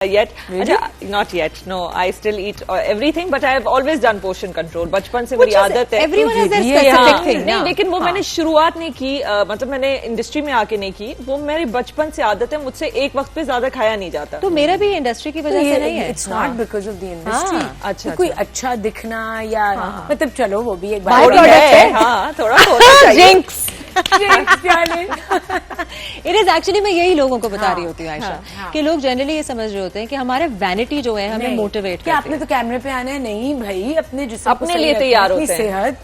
Yet, Really? not yet. No, I still eat everything, but I have always done portion control. बचपन से मेरी आदत है. Everyone has their हाँ, specific thing. नहीं, लेकिन वो मैंने शुरुआत नहीं की, मतलब मैंने इंडस्ट्री में आके नहीं की. वो मेरी बचपन से आदत है. मुझसे एक वक्त पे ज्यादा खाया नहीं जाता. तो मेरा भी इंडस्ट्री की वजह से नहीं है. It's not because of the industry. अच्छा. कोई अच्छा दिखना या मतलब चलो वो भी एक बात है. हाँ, थोड़ा होना चाहिए. इट इज एक्चुअली मैं यही लोगों को बता रही होती हूँ आयशा कि लोग जनरली ये समझ रहे होते हैं कि हमारे वैनिटी जो है हमें मोटिवेट करती है. आपने तो कैमरे पे आना है. नहीं भाई, अपने जिसम अपने लिए तैयार होते हैं. सेहत,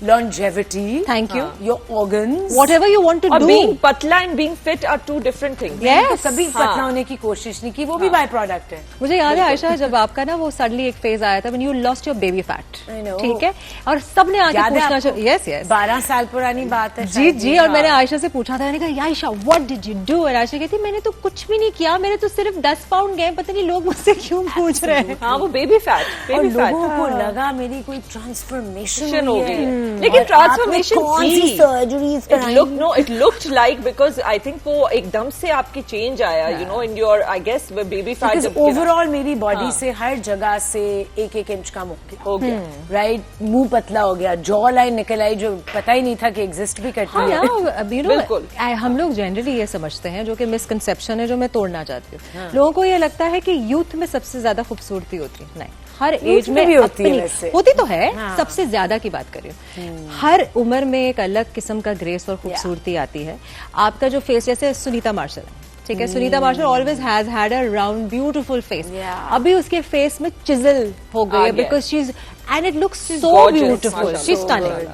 longevity, thank you, your organs, whatever you want to do. Being पतला and being fit are two different things. Yes. तो कभी पतला होने की कोशिश नहीं की, वो भी बाय प्रोडक्ट है. मुझे याद है आयशा, जब आपका ना वो सडनली एक फेज आया था when you lost your baby fat. ठीक है, और सबने आके पूछना. यस यस, 12 साल पुरानी बात है. जी जी. और मैंने आयशा से पूछा था, मैंने कहा Ayesha what did you do, और आयशा कहती मैंने तो कुछ भी नहीं किया, मेरे तो सिर्फ 10 पाउंड गए, पता नहीं लोग मुझसे क्यों पूछ रहे हैं. हाँ, वो बेबी फैट. और लोगों को लगा मेरी कोई ट्रांसफॉर्मेशन हो गई है. लेकिन ट्रांसफॉर्मेशन कौन सी सर्जरीज कराई? It looked like, because I think वो एकदम से आपकी चेंज आया, you know, in your I guess baby fat. Overall मेरी बॉडी से हर जगह से 1-1 इंच कम हो गया. राइट, मुंह पतला हो गया, जॉ लाइन निकल आई जो पता ही नहीं था कि एग्जिस्ट भी करती है. बिल्कुल. हम लोग जनरली ये समझते हैं, जो कि मिसकंसेप्शन है, जो मैं तोड़ना चाहती हूँ. लोगों को ये लगता है कि यूथ में सबसे ज्यादा खूबसूरती होती है. नहीं, हर एज में भी होती है. होती तो है. सबसे ज्यादा की बात कर रही हूँ. हर उम्र में एक अलग किस्म का ग्रेस और खूबसूरती आती है. आपका जो फेस, जैसे सुनीता मार्शल है, ठीक है, Sunita Marshall always has had a round beautiful face. अभी उसके फेस में चिजल हो गई है, because she is, and it looks so beautiful, she is stunning.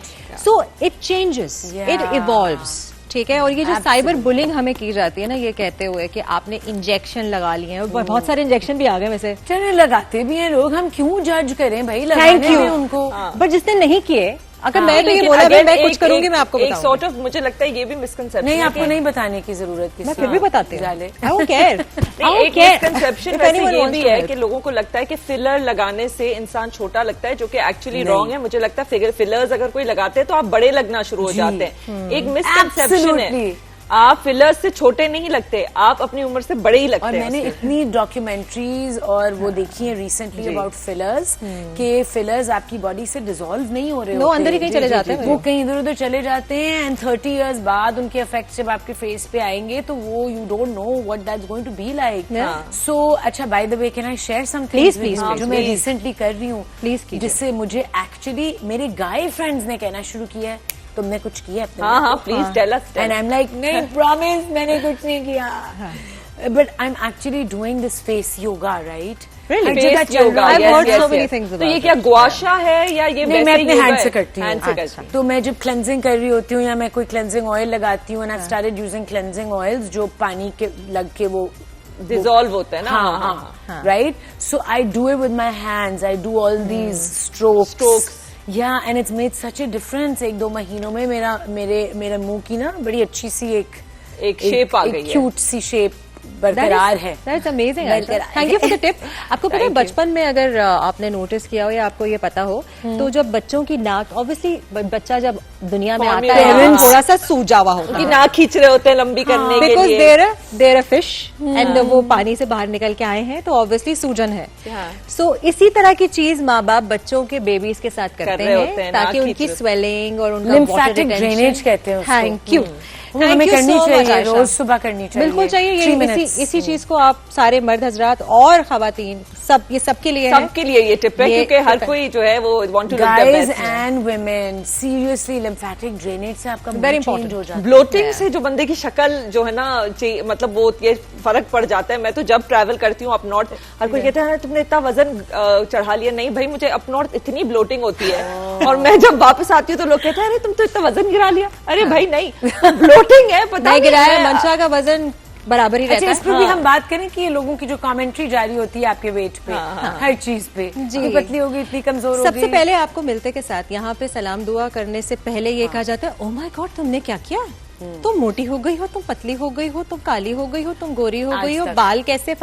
So it changes, it evolves. ठीक है. और ये जो साइबर बुलिंग हमें की जाती है ना, ये कहते हुए कि आपने इंजेक्शन लगा लिए हैं, बहुत सारे इंजेक्शन भी आ गए वैसे. चलो, लगाते भी हैं लोग, हम क्यों जज करें भाई, लगाने हैं उनको. बट जिसने नहीं किए, अगर मैं तो ये बोला मैं कुछ करूंगी, मैं आपको बताऊंगी. सॉर्ट ऑफ मुझे लगता है ये भी मिसकंसेप्शन. नहीं, आपको नहीं बताने की जरूरत किसी. मैं फिर भी बताती हूँ. एक मिसकंसेप्शन वैसे ये भी है कि लोगों को लगता है कि फिलर लगाने से इंसान छोटा लगता है, जो कि एक्चुअली रॉन्ग है. मुझे लगता है फिलर्स अगर कोई लगाते हैं तो आप बड़े लगना शुरू हो जाते हैं. एक मिसकंसेप्शन है. आप फिलर्स से छोटे नहीं लगते, आप अपनी उम्र से बड़े ही लगते हैं. और मैंने इतनी डॉक्यूमेंट्रीज और वो देखी है रिसेंटली अबाउट फिलर्स, कि फिलर्स आपकी बॉडी से डिसॉल्व नहीं हो रहे होते, अंदर ही कहीं चले जाते हैं. वो कहीं इधर उधर चले जाते हैं, एंड 30 इयर्स बाद उनके इफेक्ट जब आपके फेस पे आएंगे तो वो you don't know what that's going to be like. So अच्छा, by the way, can I share something जो मैं रिसेंटली कर रही हूँ, जिससे मुझे एक्चुअली मेरे गाय फ्रेंड्स ने कहना शुरू किया है तुमने कुछ किया अपने. हाँ, please tell us. And I am like, नहीं, प्रॉमिस, मैंने कुछ नहीं किया. But I am actually doing this face yoga, right? Face yoga. तो ये क्या गुआशा है या ये? नहीं, मैं अपने हैंड से करती हूँ. तो मैं जब क्लेंजिंग कर रही होती हूँ या मैं कोई क्लेंजिंग ऑयल लगाती हूँ, and I started using cleansing oils जो पानी के लग के वो डिसॉल्व होता है ना. हाँ, right. So I do it with my hands, I do all these strokes. Yeah and it's made such a difference. 1-2 महीनों में मेरे मुंह की ना बड़ी अच्छी सी एक शेप आ गई है, क्यूट सी शेप बरकरार है. That's amazing. Thank you for the tip. आपको पता है, बचपन में अगर आपने नोटिस किया हो या आपको ये पता हो, तो जब बच्चों की नाक, ऑब्वियसली बच्चा जब दुनिया में आता है थोड़ा सा सूजा हुआ होता है, नाक खींच रहे होते हैं लंबी करने के लिए, because there a fish and वो पानी से बाहर निकल के आए हैं, तो ऑब्वियसली सूजन है. सो इसी तरह की चीज माँ बाप बच्चों के बेबीज के साथ करते हैं ताकि उनकी स्वेलिंग और उनका लिम्फेटिक ड्रेनेज कहते हैं. Thank you. हमें करनी चाहिए, रोज सुबह करनी चाहिए. बिल्कुल चाहिए. इसी चीज को आप सारे मर्द हजरात और खवातीन ये सबके लिए ये टिप है, क्योंकि हर कोई जो है वो want to look the best. Guys and women, seriously lymphatic drainage से आपका वेरी इंपॉर्टेंट हो जाता है. ब्लोटिंग से जो बंदे की शक्ल जो है ना, मतलब वो ये फर्क पड़ जाता है. मैं तो जब ट्रैवल करती हूँ अप नॉर्थ, हर कोई कहता है तुमने इतना वजन चढ़ा लिया. नहीं भाई, मुझे अप नॉर्थ इतनी ब्लोटिंग होती है, और मैं जब वापस आती हूँ तो लोग कहते हैं अरे तुम तो इतना वजन गिरा लिया. अरे भाई नहीं, ब्लोटिंग है, पता नहीं गिराया. मंशा का वजन बराबर ही रहता है. इस पर भी हम बात करें कि ये लोगों की जो कमेंट्री जारी होती है आपके वेट पे, हर चीज पे, जी, पतली होगी, इतनी कमजोर होगी. सबसे पहले आपको मिलते के साथ यहाँ पे सलाम दुआ करने से पहले ये कहा जाता है, ओह माय गॉड, तुमने क्या किया, तुम मोटी हो गई हो, तुम पतली हो गई हो, तुम काली हो गई हो, तुम गोरी हो गई हो, बाल कैसे,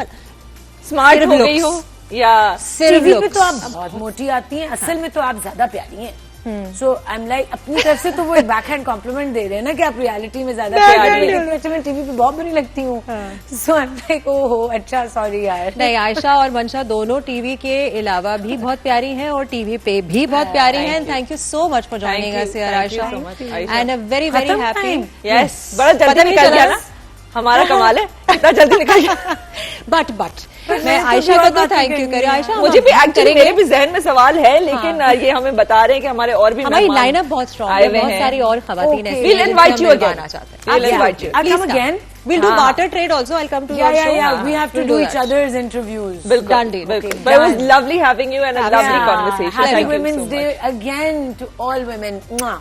स्मार्ट हो गई हो, या टीवी पे तो आप बहुत मोटी आती हैं, असल में तो आप ज्यादा प्यारी हैं. सो आई एम लाइक अपनी तरफ से तो वो एक बैक हैंड कॉम्प्लीमेंट दे रहे हैं ना कि आप रियलिटी में ज्यादा प्यारी हैं। अच्छा मैं टीवी पे बहुत बुरी लगती हूँ, सो आई एम लाइक ओहो अच्छा सॉरी यार। नहीं, आयशा और मंशा दोनों टीवी के अलावा भी बहुत प्यारी हैं और टीवी पे भी बहुत प्यारी हैं। Thank you so much for joining us here Ayesha, and a very very happy. Yes, बड़ा जल्दी निकल गया ना, हमारा कमाल है, इतना जल्दी निकल गया। बट मैं आयशा को तो थैंक यू करें। आयशा, मुझे भी एक्चुअली मेरे भी जहन में सवाल है, लेकिन ये हमें बता रहे हैं कि हमारे और भी हमारी लाइनअप बहुत स्ट्रॉन्ग है, बहुत सारी और खवातीन हैं। We'll invite you again. We'll invite you. I'll come again. We'll do barter trade also. I'll come to your show. Yeah. We have to do each other's interviews. Done deal. But it was lovely having you and a lovely conversation. Happy Women's Day again to all women. Mwah.